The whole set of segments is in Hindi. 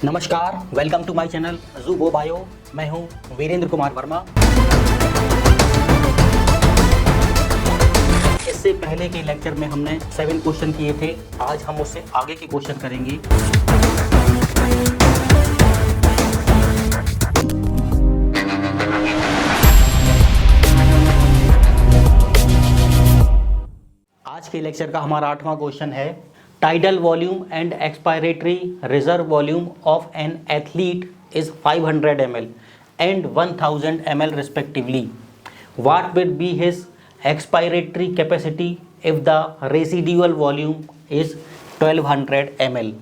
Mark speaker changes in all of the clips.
Speaker 1: नमस्कार, welcome to my channel Zoobo Bio. मैं हूं वीरेंद्र कुमार वर्मा। इससे पहले के लेक्चर में हमने 7 क्वेश्चन किए थे। आज हम उससे आगे के क्वेश्चन करेंगे। आज के लेक्चर का हमारा 8वां क्वेश्चन है, tidal volume and expiratory reserve volume of an athlete is 500 ml and 1000 ml respectively. What will be his expiratory capacity if the residual volume is 1200 ml?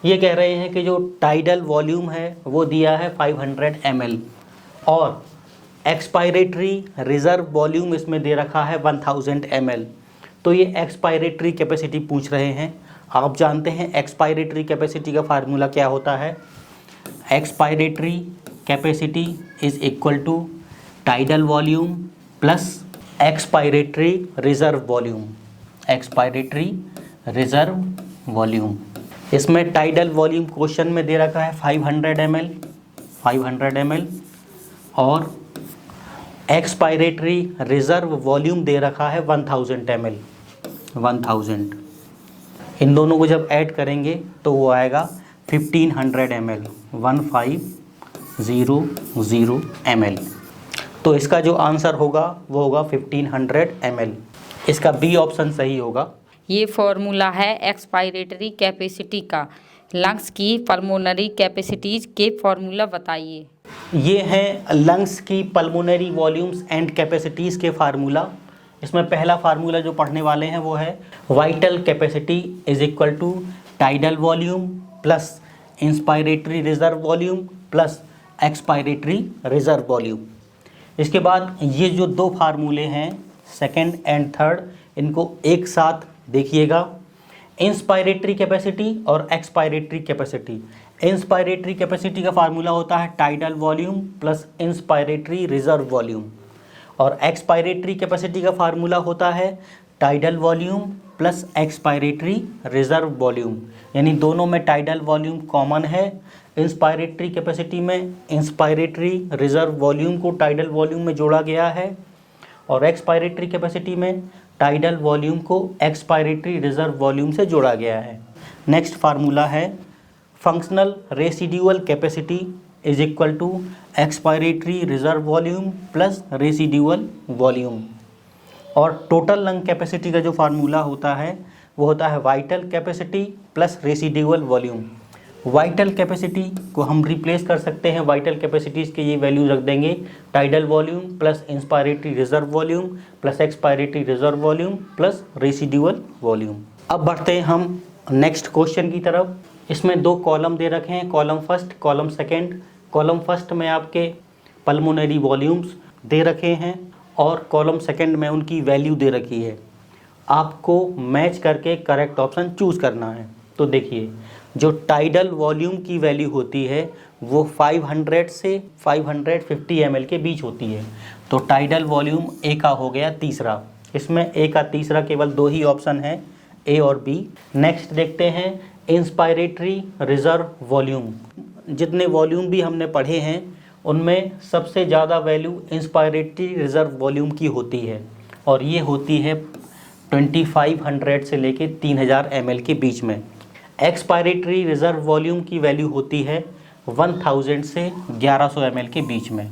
Speaker 1: ये कह रहे हैं कि जो टाइडल वॉल्यूम है वो दिया है 500 ml और एक्सपायरेटरी रिजर्व वॉल्यूम इसमें दे रखा है 1000 ml। तो ये एक्सपायरेटरी कैपेसिटी पूछ रहे हैं। आप जानते हैं एक्सपायरेटरी कैपेसिटी का फार्मूला क्या होता है। Expiratory capacity is equal to tidal volume plus expiratory reserve volume. Expiratory reserve volume, इसमें टाइडल वॉल्यूम क्वेश्चन में दे रखा है 500 ml और एक्सपायरेटरी रिजर्व वॉल्यूम दे रखा है 1000 ml। 1000, इन दोनों को जब ऐड करेंगे तो वो आएगा 1500 ml, 1500 ml। तो इसका जो आंसर होगा वो होगा 1500 ml। इसका बी ऑप्शन सही होगा।
Speaker 2: ये फॉर्मूला है एक्सपायरेटरी कैपेसिटी का। लंग्स की पल्मोनरी कैपेसिटीज के फॉर्मूला बताइए।
Speaker 1: ये हैं लंग्स की पल्मोनरी वॉल्यूम्स एंड कैपेसिटीज़ के फार्मूला। इसमें पहला फार्मूला जो पढ़ने वाले हैं वो है vital capacity is equal to tidal volume plus inspiratory reserve volume plus expiratory reserve volume. इसके बाद ये जो दो फार्मूले हैं सेकंड एंड थर्ड, इनको एक साथ देखिएगा। इंस्पायरेटरी कैपेसिटी और एक्सपायरेटरी कैपेसिटी। इंस्पायरेटरी कैपेसिटी का फार्मूला होता है tidal volume plus inspiratory reserve volume और एक्सपायरेटरी कैपेसिटी का फार्मूला होता है tidal volume plus expiratory reserve volume. यानी दोनों में टाइडल वॉल्यूम कॉमन है। इंस्पायरेटरी कैपेसिटी में इंस्पायरेटरी रिजर्व वॉल्यूम को टाइडल वॉल्यूम में जोड़ा गया है और एक्सपायरेटरी कैपेसिटी में टाइडल वॉल्यूम को एक्सपायरेटरी रिजर्व वॉल्यूम से जोड़ा गया है। नेक्स्ट फार्मूला है functional residual capacity is equal to expiratory reserve volume plus residual volume. और टोटल लंग कैपेसिटी का जो फार्मूला होता है वो होता है vital capacity plus residual volume. Vital capacity को हम रिप्लेस कर सकते हैं, वाइटल कैपेसिटीज़ के ये वैल्यू रख देंगे tidal volume plus inspiratory reserve volume plus expiratory reserve volume plus residual volume. अब बढ़ते हैं हम नेक्स्ट क्वेश्चन की तरफ। इसमें दो कॉलम दे रखे हैं, column first column second. Column first में आपके पल्मोनरी वॉल्यूम्स दे रखे हैं और कॉलम सेकेंड में उनकी वैल्यू दे रखी है। आपको मैच करके करेक्ट ऑप्शन चूज़ करना है। तो देखिए, जो टाइडल वॉल्यूम की वैल्यू होती है वो 500 से 550 ml के बीच होती है। तो टाइडल वॉल्यूम ए का हो गया तीसरा। इसमें ए का तीसरा केवल दो ही ऑप्शन है, ए और बी। नेक्स्ट देखते हैं इंस्पायरेटरी रिजर्व वॉल्यूम। जितने वॉल्यूम भी हमने पढ़े हैं उनमें सबसे ज़्यादा वैल्यू इंस्पायरेटरी रिजर्व वॉल्यूम की होती है और ये होती है 2500 से लेके 3000 ml के बीच में। एक्सपायरेटरी रिजर्व वॉल्यूम की वैल्यू होती है 1000 से 1100 ml के बीच में।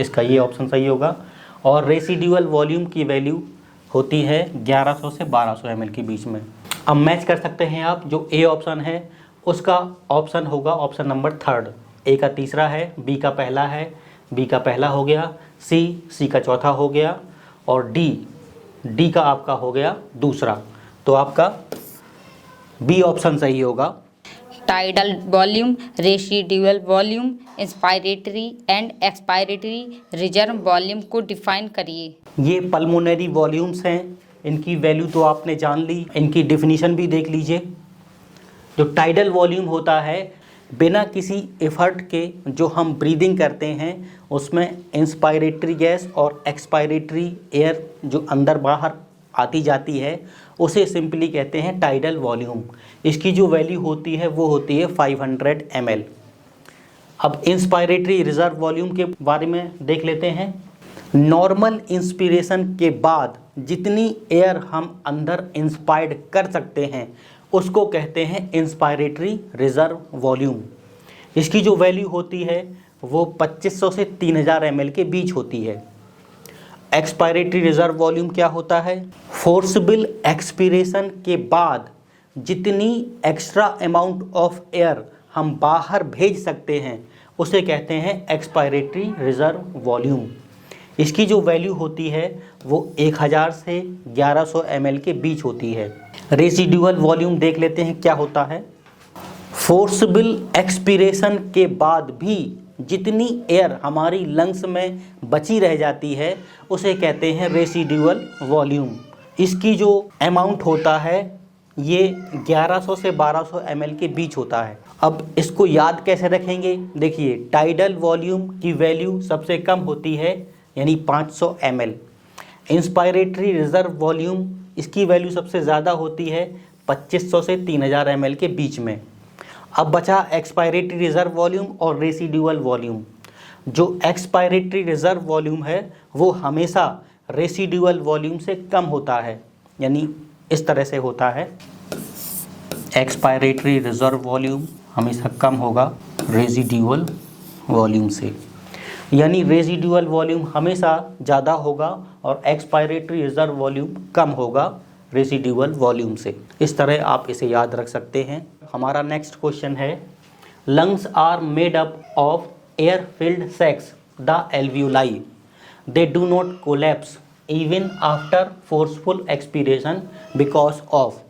Speaker 1: इसका ये ऑप्शन सही होगा। और रेसिड्यूअल वॉल्यूम की वैल्यू होती है 1100 से 1200 ml के बीच में। अब मैच कर सकते हैं आप। जो ए ऑप्शन है उसका ऑप्शन होगा ऑप्शन नंबर थर्ड। ए का तीसरा है, बी का पहला है, बी का पहला हो गया, सी का चौथा हो गया और डी का आपका हो गया दूसरा। तो आपका बी ऑप्शन सही होगा।
Speaker 2: Tidal volume, residual volume, inspiratory and expiratory reserve volume को डिफाइन करिए।
Speaker 1: ये पल्मोनरी वॉल्यूम्स हैं, इनकी वैल्यू तो आपने जान ली, इनकी डिफिनीशन भी देख लीजिए। जो टाइडल वॉल्यूम होता है बिना किसी एफर्ट के जो हम ब्रीदिंग करते हैं उसमें इंस्पायरेटरी गैस और एक्सपायरेटरी एयर जो अंदर बाहर आती जाती है उसे सिंपली कहते हैं टाइडल वॉल्यूम। इसकी जो वैल्यू होती है वो होती है 500 ml। अब इंस्पायरेटरी रिजर्व वॉल्यूम के बारे में देख लेते हैं। नॉर्मल इंस्पिरेशन के बाद जितनी एयर हम अंदर इंस्पायर्ड कर सकते हैं उसको कहते हैं इंस्पायरेटरी रिजर्व वॉल्यूम। इसकी जो वैल्यू होती है वो 2500 से 3000 ml के बीच होती है। एक्सपायरेटरी रिजर्व वॉल्यूम क्या होता है? फोर्सिबल एक्सपीरेशन के बाद जितनी एक्स्ट्रा अमाउंट ऑफ एयर हम बाहर भेज सकते हैं उसे कहते हैं एक्सपायरेटरी रिजर्व वॉल्यूम। इसकी जो वैल्यू होती है वो 1000 से 1100 ml के बीच होती है। रेसिडुअल वॉल्यूम देख लेते हैं क्या होता है। फोर्सिबल एक्सपीरेशन के बाद भी जितनी एयर हमारी लंग्स में बची रह जाती है उसे कहते हैं रेसिडुअल वॉल्यूम। इसकी जो अमाउंट होता है ये 1100 से 1200 ml के बीच होता है। अब इसको याद कैसे रखेंगे? देखिए, टाइडल वॉल्यूम की वैल्यू सबसे कम होती है यानी 500 ml। इंस्पायरेटरी रिजर्व वॉल्यूम इसकी वैल्यू सबसे ज़्यादा होती है 2500 से 3000 ml के बीच में। अब बचा एक्सपायरेटरी रिजर्व वॉल्यूम और रेसिडुअल वॉल्यूम। जो एक्सपायरेटरी रिजर्व वॉल्यूम है वो हमेशा रेसिडुअल वॉल्यूम से कम होता है, यानी इस तरह से होता है। एक्सपायरेटरी रिजर्व वॉल्यूम हमेशा कम होगा रेसिडुअल वॉल्यूम से, यानी रेसिडुअल वॉल्यूम हमेशा ज़्यादा होगा और एक्सपायरेटरी रिजर्व वॉल्यूम कम होगा रेसिडुअल वॉल्यूम से। इस तरह आप इसे याद रख सकते हैं। हमारा नेक्स्ट क्वेश्चन है, lungs are made up of air filled sacs the alveoli, they do not collapse even after forceful expiration because of.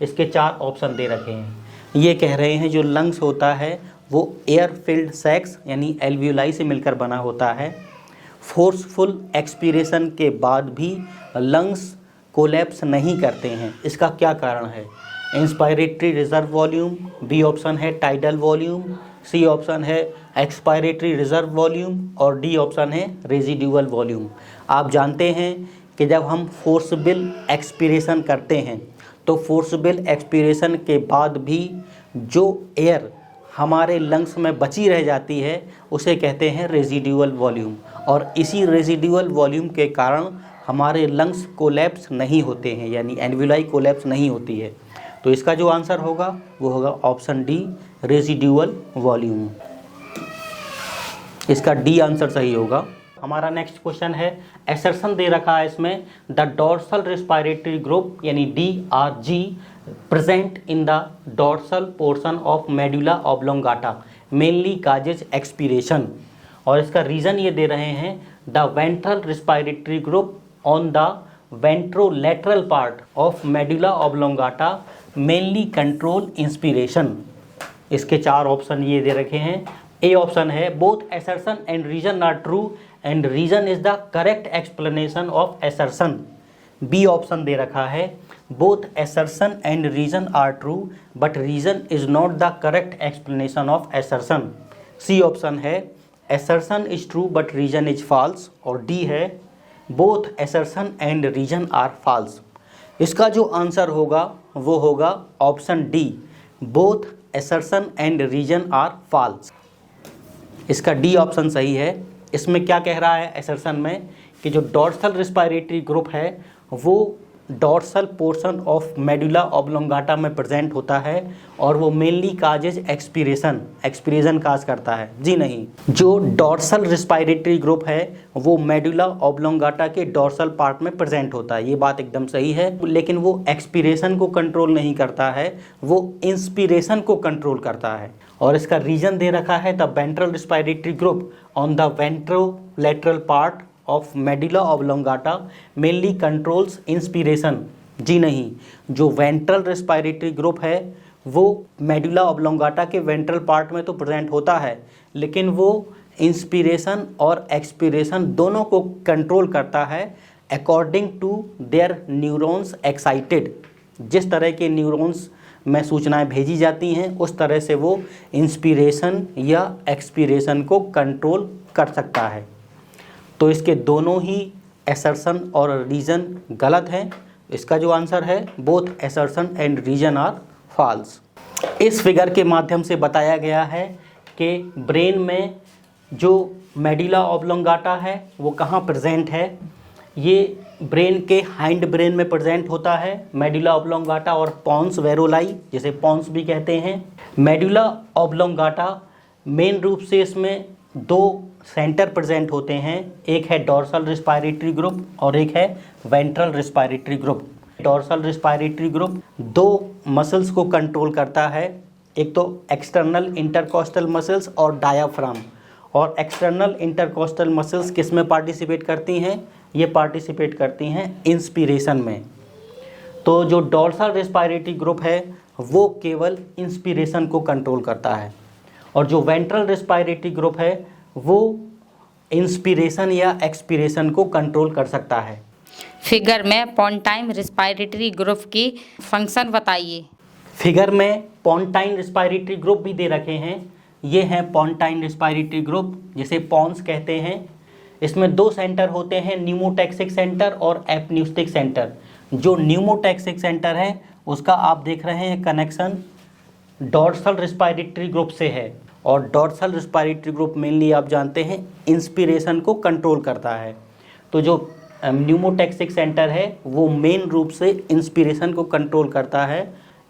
Speaker 1: इसके 4 ऑप्शन दे रखे हैं। ये कह रहे हैं जो लंग्स होता है वो एयर फिल्ड सैक्स यानी एल्वियोलाई से मिलकर बना होता है। फोर्सफुल एक्सपीरेशन के बाद भी लंग्स कोलैप्स नहीं करते हैं। इसका क्या कारण है? Inspiratory reserve volume, B option है टाइडल वॉल्यूम, सी ऑप्शन है एक्सपायरेटरी रिजर्व वॉल्यूम और डी ऑप्शन है रेसिडुअल वॉल्यूम। आप जानते हैं कि जब हम फोर्सबल एक्सपीरेशन करते हैं तो फोर्सबल एक्सपीरेशन के बाद भी जो एयर हमारे लंग्स में बची रह जाती है उसे कहते हैं रेसिडुअल वॉल्यूम, और इसी रेसिडुअल वॉल्यूम के कारण हमारे लंग्स कोलैप्स नहीं होते हैं, यानी एल्वियोलाई कोलैप्स नहीं होती है। तो इसका जो आंसर होगा वो होगा ऑप्शन डी रेसिडुअल वॉल्यूम। इसका डी आंसर सही होगा। हमारा नेक्स्ट क्वेश्चन है, एसर्शन दे रखा है इसमें, द डोर्सल रेस्पिरेटरी ग्रुप यानी DRG present in the dorsal portion of medulla oblongata mainly causes expiration. और इसका रीज़न ये दे रहे हैं, the ventral respiratory group on the ventrolateral part of medulla oblongata mainly control inspiration. इसके 4 ऑप्शन ये दे रखे हैं। ए ऑप्शन है both assertion and reason are true and reason is the correct explanation of assertion. B option दे रखा है both assertion and reason are true but reason is not the correct explanation of assertion. C option है assertion is true but reason is false, और डी है both assertion and reason are false. इसका जो आंसर होगा वो होगा option D both assertion and reason are false. इसका डी ऑप्शन सही है। इसमें क्या कह रहा है एसर्शन में कि जो डोर्सल रेस्पिरेटरी ग्रुप है वो dorsal portion of medulla oblongata में प्रेजेंट होता है और वो मेनली काजेज एक्सपीरेशन काज करता है। जी नहीं, जो डोर्सल रेस्पिरेटरी ग्रुप है वो मेडुला ऑब्लोंगाटा के डोर्सल पार्ट में प्रेजेंट होता है, ये बात एकदम सही है। लेकिन वो एक्सपीरेशन को कंट्रोल नहीं करता है, वो इंस्पिरेशन को कंट्रोल करता है। और इसका रीजन दे रखा है the ventral respiratory group on the ventrolateral part of medulla oblongata mainly controls inspiration. जी नहीं, जो वेंट्रल रेस्पिरेटरी ग्रुप है वो मेडुला ऑब्लोंगाटा के वेंट्रल पार्ट में तो प्रेजेंट होता है, लेकिन वो इंस्पिरेशन और एक्सपीरेशन दोनों को कंट्रोल करता है according to their neurons excited. जिस तरह के न्यूरॉन्स में सूचनाएं भेजी जाती हैं उस तरह से वो इंस्पिरेशन या एक्सपीरेशन को कंट्रोल कर सकता है। तो इसके दोनों ही एसर्शन और रीज़न गलत हैं, इसका जो आंसर है both assertion and reason are false. इस फिगर के माध्यम से बताया गया है कि ब्रेन में जो मेडुला ऑब्लोंगाटा है वो कहाँ प्रेजेंट है। ये ब्रेन के हाइंड ब्रेन में प्रेजेंट होता है, मेडुला ऑब्लोंगाटा और पॉन्स वेरोलाई, जिसे पॉन्स भी कहते हैं। मेडुला ऑब्लोंगाटा मेन रूप से इसमें दो सेंटर प्रेजेंट होते हैं, एक है डॉर्सल रिस्पायरेटरी ग्रुप और एक है ventral respiratory group. Dorsal respiratory group दो मसल्स को कंट्रोल करता है, एक तो एक्सटर्नल इंटरकोस्टल मसल्स और डायाफ्राम। और एक्सटर्नल इंटरकोस्टल मसल्स किस में पार्टिसिपेट करती हैं? ये पार्टिसिपेट करती हैं इंस्पिरेशन में। तो जो डॉर्सल रिस्पायरेटरी ग्रुप है वो केवल इंस्पिरेशन को कंट्रोल करता है, और जो वेंट्रल रिस्पायरेटरी ग्रुप है वो इंस्पिरेशन या एक्सपिरेशन को कंट्रोल कर सकता है।
Speaker 2: फिगर में पोंटाइन रिस्पायरेटरी ग्रुप की फंक्शन बताइए।
Speaker 1: फिगर में पोंटाइन रिस्पायरेटरी ग्रुप भी दे रखे हैं। ये हैं पोंटाइन रिस्पायरेटरी ग्रुप, जिसे पॉन्स कहते हैं। इसमें दो सेंटर होते हैं, न्यूमोटैक्सिक सेंटर और एपन्यूस्टिक सेंटर। जो न्यूमोटैक्सिक सेंटर है उसका आप देख रहे हैं कनेक्शन डॉर्सल रिस्पायरेटरी ग्रुप से है, और डॉर्सल रिस्पायरेटरी ग्रुप मेनली आप जानते हैं इंस्पिरेशन को कंट्रोल करता है। तो जो न्यूमोटैक्सिक सेंटर है वो मेन रूप से इंस्पिरेशन को कंट्रोल करता है।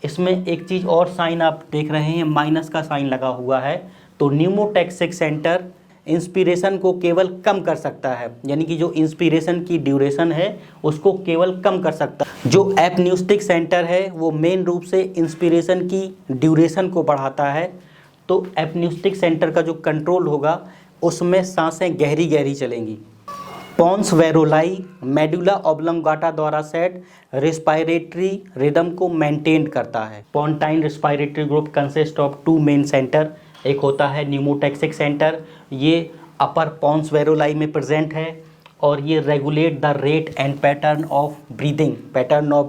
Speaker 1: इसमें एक चीज़ और साइन आप देख रहे हैं, माइनस का साइन लगा हुआ है। तो न्यूमोटैक्सिक सेंटर इंस्पिरेशन को केवल कम कर सकता है, यानी कि जो इंस्पिरेशन की ड्यूरेशन है उसको केवल कम कर सकता है। जो एपन्यूस्टिक सेंटर है वो मेन रूप से इंस्पिरेशन की ड्यूरेशन को बढ़ाता है। तो एपन्यूस्टिक सेंटर का जो कंट्रोल होगा उसमें सांसें गहरी गहरी चलेंगी। पॉन्स वेरोलाई मेडुला ऑब्लोंगाटा द्वारा सेट रिस्पायरेटरी रिदम को मेंटेन करता है। Pontine respiratory group consist of two main center. एक होता है न्यूमोटैक्सिक सेंटर, ये अपर पॉन्स वेरोलाई में प्रेजेंट है और ये regulate the rate and pattern of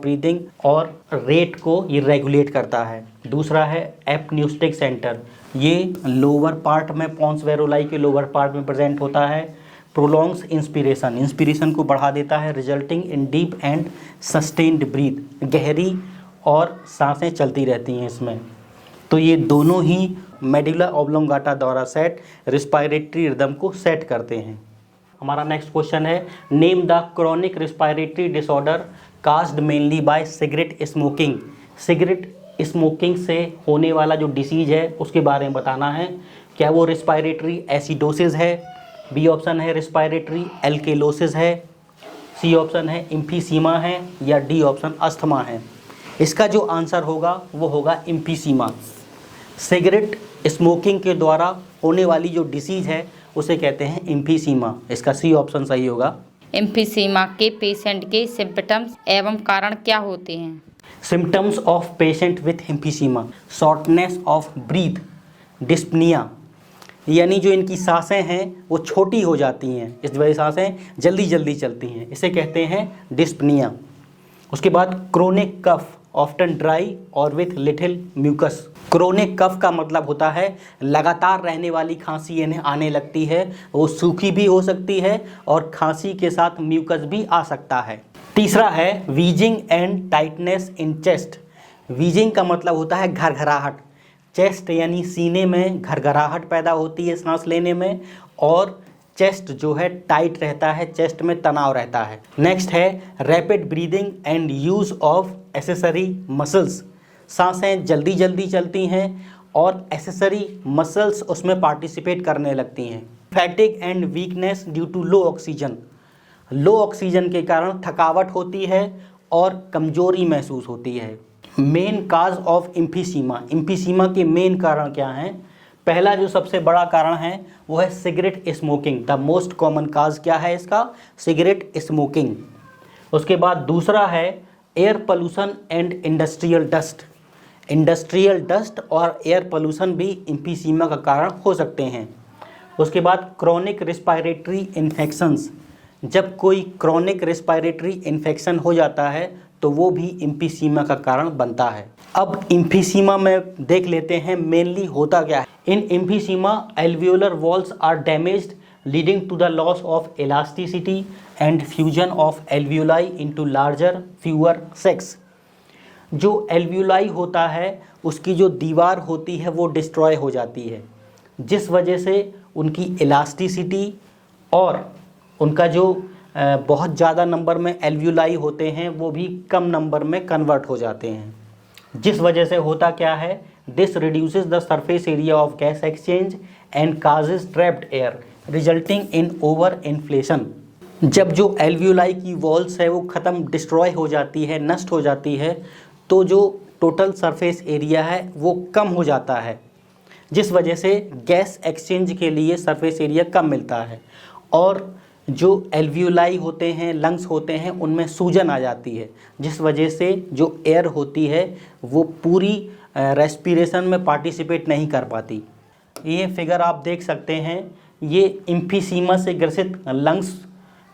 Speaker 1: breathing और रेट को ये रेगुलेट करता है। दूसरा है एपन्यूस्टिक सेंटर, ये लोअर पार्ट में पॉन्स वेरोलाई के लोअर पार्ट में प्रेजेंट होता है। प्रोलॉन्ग्स इंस्पिरेशन को बढ़ा देता है, resulting in deep and sustained breath, गहरी और सांसें चलती रहती हैं इसमें। तो ये दोनों ही मेडुला ऑब्लोंगाटा द्वारा सेट रिस्पायरेटरी रिदम को सेट करते हैं। हमारा नेक्स्ट क्वेश्चन है, name the chronic respiratory disorder caused mainly by cigarette smoking. Cigarette smoking से होने वाला जो डिसीज है उसके बारे में बताना है। क्या वो रिस्पायरेटरी एसिडोसिस है? बी ऑप्शन है रिस्पायरेटरी एल्केलोसिस है, सी ऑप्शन है इम्फीसीमा है, या डी ऑप्शन अस्थमा है। इसका जो आंसर होगा वो होगा इम्फीसीमा। सिगरेट स्मोकिंग के द्वारा होने वाली जो डिसीज है उसे कहते हैं इम्फीसीमा। इसका सी ऑप्शन सही होगा।
Speaker 2: इम्फीसीमा के पेशेंट के सिम्पटम्स एवं कारण क्या होते हैं?
Speaker 1: Symptoms of patient with emphysema: shortness of breath, dyspnoea, यानी जो इनकी सांसें हैं वो छोटी हो जाती हैं, इस वजह सांसें जल्दी जल्दी चलती हैं, इसे कहते हैं डिस्पनिया। उसके बाद क्रोनिक कफ, ऑफ्टन ड्राई और with little mucus. Chronic cough का मतलब होता है लगातार रहने वाली खांसी इन्हें आने लगती है, वो सूखी भी हो सकती है और खांसी के साथ म्यूकस भी आ सकता है। तीसरा है wheezing and tightness in chest. Wheezing का मतलब होता है घरघराहट, चेस्ट यानी सीने में घरघराहट पैदा होती है सांस लेने में, और चेस्ट जो है टाइट रहता है, चेस्ट में तनाव रहता है। नेक्स्ट है rapid breathing and use of accessory muscles. सांसें जल्दी जल्दी चलती हैं और एसेसरी मसल्स उसमें पार्टिसिपेट करने लगती हैं। Fatigue and weakness due to low oxygen. Low oxygen के कारण थकावट होती है और कमजोरी महसूस होती है। मेन काज ऑफ इम्फीसीमा, इम्फीसीमा के मेन कारण क्या हैं? पहला जो सबसे बड़ा कारण है वो है cigarette smoking. The most common cause क्या है इसका? Cigarette smoking. उसके बाद दूसरा है air pollution and industrial dust. Industrial dust और एयर पोल्यूशन भी इम्फीसीमा का कारण हो सकते हैं। उसके बाद क्रोनिक रिस्पायरेटरी इन्फेक्शंस। जब कोई क्रोनिक रिस्पायरेटरी इन्फेक्शन हो जाता है तो वो भी इम्फीसीमा का कारण बनता है। अब इम्फीसीमा में देख लेते हैं मेनली होता क्या है। In emphysema alveolar walls are damaged leading to the loss of elasticity and fusion of alveoli into larger fewer sacs। जो एल्वियोलाई होता है उसकी जो दीवार होती है वो डिस्ट्रॉय हो जाती है, जिस वजह से उनकी इलास्टिसिटी और उनका जो बहुत ज़्यादा नंबर में एल्वियोलाई होते हैं वो भी कम नंबर में कन्वर्ट हो जाते हैं। जिस वजह से होता क्या है, this reduces the surface area of gas exchange and causes trapped air resulting in over inflation. जब जो एल्वियोलाई की वॉल्स है वो ख़त्म डिस्ट्रॉय हो जाती है, नष्ट हो जाती है, तो जो टोटल सरफेस एरिया है वो कम हो जाता है, जिस वजह से गैस एक्सचेंज के लिए सरफेस एरिया कम मिलता है और जो एल्वियोलाई होते हैं, लंग्स होते हैं, उनमें सूजन आ जाती है, जिस वजह से जो एयर होती है वो पूरी रेस्पिरेशन में पार्टिसिपेट नहीं कर पाती। ये फिगर आप देख सकते हैं, ये एम्फीसीमा से ग्रसित लंग्स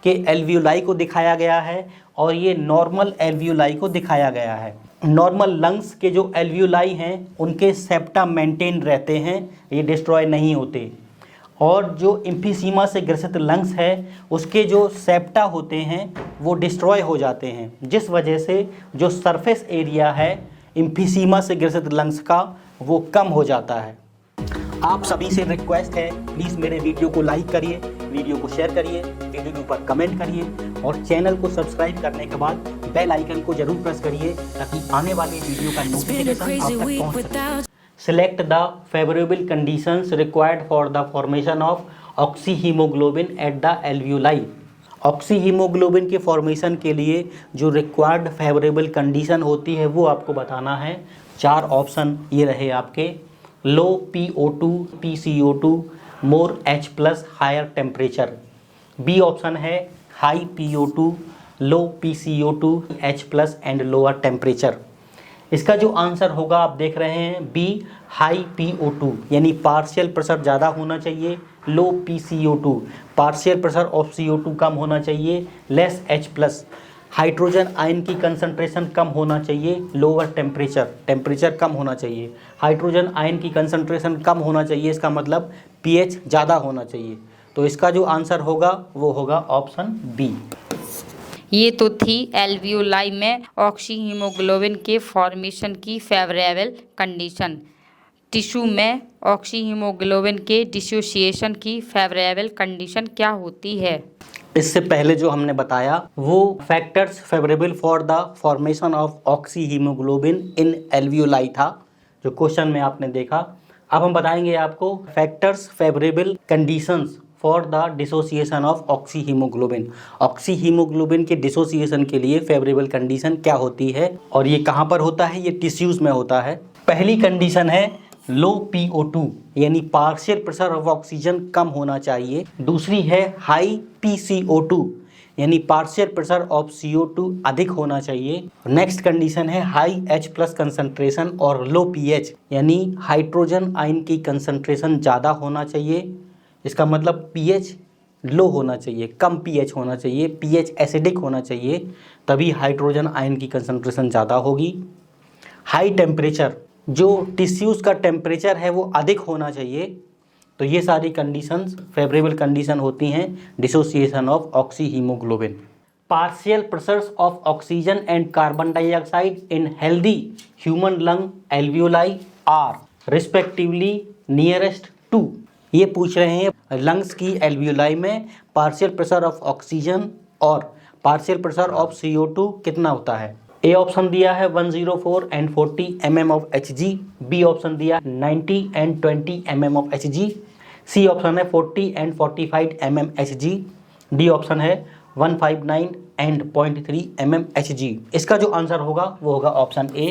Speaker 1: के एल्वियोलाई को दिखाया गया है और ये नॉर्मल एल्वियोलाई को दिखाया गया है। नॉर्मल लंग्स के जो एल्वियोलाई हैं उनके सेप्टा मेंटेन रहते हैं, ये डिस्ट्रॉय नहीं होते, और जो एम्फीसीमा से ग्रसित लंग्स है उसके जो सेप्टा होते हैं वो डिस्ट्रॉय हो जाते हैं, जिस वजह से जो सरफेस एरिया है एम्फीसीमा से ग्रसित लंग्स का वो कम हो जाता है। आप सभी से रिक्वेस्ट है, प्लीज़ मेरे वीडियो को लाइक करिए, वीडियो को शेयर करिए, वीडियो के ऊपर कमेंट करिए और चैनल को सब्सक्राइब करने के बाद बेल आइकन को जरूर प्रेस करिए ताकि आने वाले वीडियो का नोटिफिकेशन आप तक पहुंच सके। Select the favorable conditions required for the formation of oxyhemoglobin at the alveoli। Oxyhaemoglobin के फॉर्मेशन के लिए जो रिक्वायर्ड फेवरेबल कंडीशन होती है वो आपको बताना है। 4 ऑप्शन ये रहे आपके, low PO2 PCO2 more H+ higher temperature. B option है high PO2 low PCO2 H+ and lower temperature. इसका जो आंसर होगा आप देख रहे हैं बी हाई PO2 यानी पार्शियल प्रेशर ज़्यादा होना चाहिए, लो PCO2 partial pressure of CO2 कम होना चाहिए, लेस H+। हाइड्रोजन आयन की कंसंट्रेशन कम होना चाहिए, लोअर टेम्परेचर कम होना चाहिए। हाइड्रोजन आयन की कंसंट्रेशन कम होना चाहिए, इसका मतलब pH ज़्यादा होना चाहिए। तो इसका जो आंसर होगा वो होगा ऑप्शन बी।
Speaker 2: ये तो थी एल्वियोलाई में ऑक्सीहीमोग्लोबिन के फॉर्मेशन की फेवरेबल कंडीशन। टिश्यू में ऑक्सीहीमोग्लोबिन के डिसोसिएशन की फेवरेबल कंडीशन क्या होती है?
Speaker 1: इससे पहले जो हमने बताया वो factors favourable for the formation of oxyhaemoglobin in alveoli था, जो क्वेश्चन में आपने देखा। अब हम बताएंगे आपको factors favourable conditions for the dissociation of oxyhaemoglobin. Oxyhaemoglobin के डिसोसिएशन के लिए फेवरेबल कंडीशन क्या होती है और ये कहाँ पर होता है? ये टिश्यूज़ में होता है। पहली कंडीशन है लो PO2 यानी पार्शियल प्रेशर ऑफ ऑक्सीजन कम होना चाहिए। दूसरी है हाई PCO2 यानी पार्शियल प्रेशर ऑफ CO2 अधिक होना चाहिए। नेक्स्ट कंडीशन है हाई H+ कंसंट्रेशन और लो pH यानी हाइड्रोजन आयन की कंसंट्रेशन ज़्यादा होना चाहिए। इसका मतलब pH लो होना चाहिए, कम pH होना चाहिए, pH एसिडिक होना चाहिए, तभी हाइड्रोजन आयन की कंसंट्रेशन ज़्यादा होगी। हाई टेम्परेचर, जो टिश्यूज़ का टेम्परेचर है वो अधिक होना चाहिए। तो ये सारी कंडीशंस फेवरेबल कंडीशन होती हैं dissociation of oxyhaemoglobin. Partial pressures of oxygen and carbon dioxide in healthy human lung alveoli are respectively nearest to. ये पूछ रहे हैं लंग्स की एल्वियोलाई में पार्शियल प्रेशर ऑफ ऑक्सीजन और पार्शियल प्रेशर ऑफ CO2 कितना होता है। ए ऑप्शन दिया है 104 and 40 mm of Hg, B option दिया 90 and 20 mm of Hg, C option है 40 and 45 mm Hg, D option है 159 and 0.3 mm Hg। इसका जो आंसर होगा वो होगा option A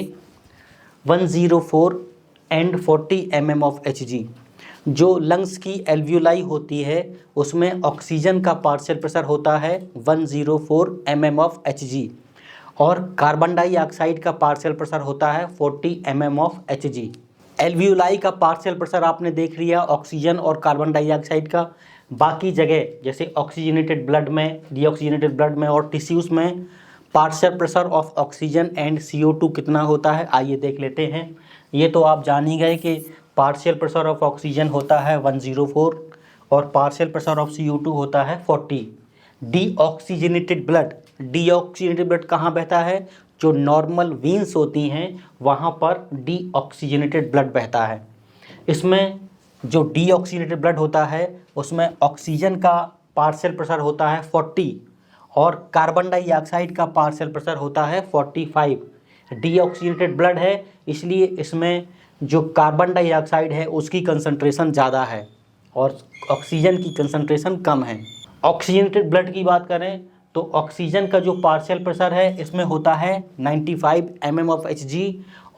Speaker 1: 104 and 40 mm of Hg। जो लंग्स की एल्वियोलाई होती है उसमें ऑक्सीजन का पार्शियल प्रेशर होता है 104 mm of Hg और कार्बन डाइऑक्साइड का पार्शियल प्रेशर होता है 40 mm of Hg। एल्वियोलाई का पार्शियल प्रेशर आपने देख लिया ऑक्सीजन और कार्बन डाइऑक्साइड का। बाकी जगह जैसे ऑक्सीजनेटेड ब्लड में, डीऑक्सीजनेटेड ब्लड में और टिश्यूज़ में partial pressure of oxygen and CO2 कितना होता है, आइए देख लेते हैं। ये तो आप जान ही गए कि पार्शियल प्रेशर ऑफ ऑक्सीजन होता है 104 और पार्शियल प्रेशर ऑफ CO2 होता है 40। डीऑक्सीजनेटेड ब्लड कहाँ बहता है? जो नॉर्मल वेन्स होती हैं वहाँ पर डीऑक्सीजनेटेड ब्लड बहता है। इसमें जो डीऑक्सीजनेटेड ब्लड होता है उसमें ऑक्सीजन का पार्शियल प्रेशर होता है 40 और कार्बन डाइऑक्साइड का पार्शियल प्रेशर होता है 45। डीऑक्सीजनेटेड ब्लड है इसलिए इसमें जो कार्बन डाइऑक्साइड है उसकी कंसंट्रेशन ज़्यादा है और ऑक्सीजन की कंसंट्रेशन कम है। ऑक्सीजनेटेड ब्लड की बात करें तो ऑक्सीजन का जो पार्शियल प्रेशर है इसमें होता है 95 mm of Hg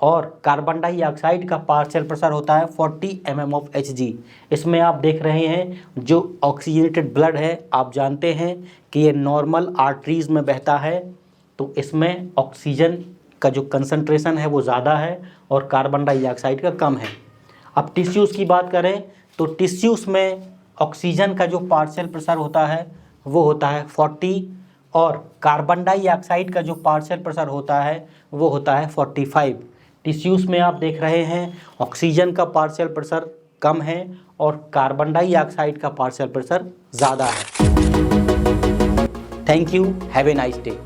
Speaker 1: और कार्बन डाइऑक्साइड का पार्शियल प्रेशर होता है 40 mm of Hg। इसमें आप देख रहे हैं जो ऑक्सीजनेटेड ब्लड है, आप जानते हैं कि ये नॉर्मल आर्टरीज़ में बहता है, तो इसमें ऑक्सीजन का जो कंसंट्रेशन है वो ज़्यादा है और कार्बन डाइऑक्साइड का कम है। अब टिश्यूज़ की बात करें तो टिश्यूज़ में ऑक्सीजन का जो पार्शियल प्रेशर होता है वो होता है 40 और कार्बन डाइऑक्साइड का जो पार्शियल प्रेशर होता है वो होता है 45। टिश्यूज़ में आप देख रहे हैं ऑक्सीजन का पार्शियल प्रेशर कम है और कार्बन डाइऑक्साइड का पार्शियल प्रेशर ज़्यादा है। Thank you, have a nice day.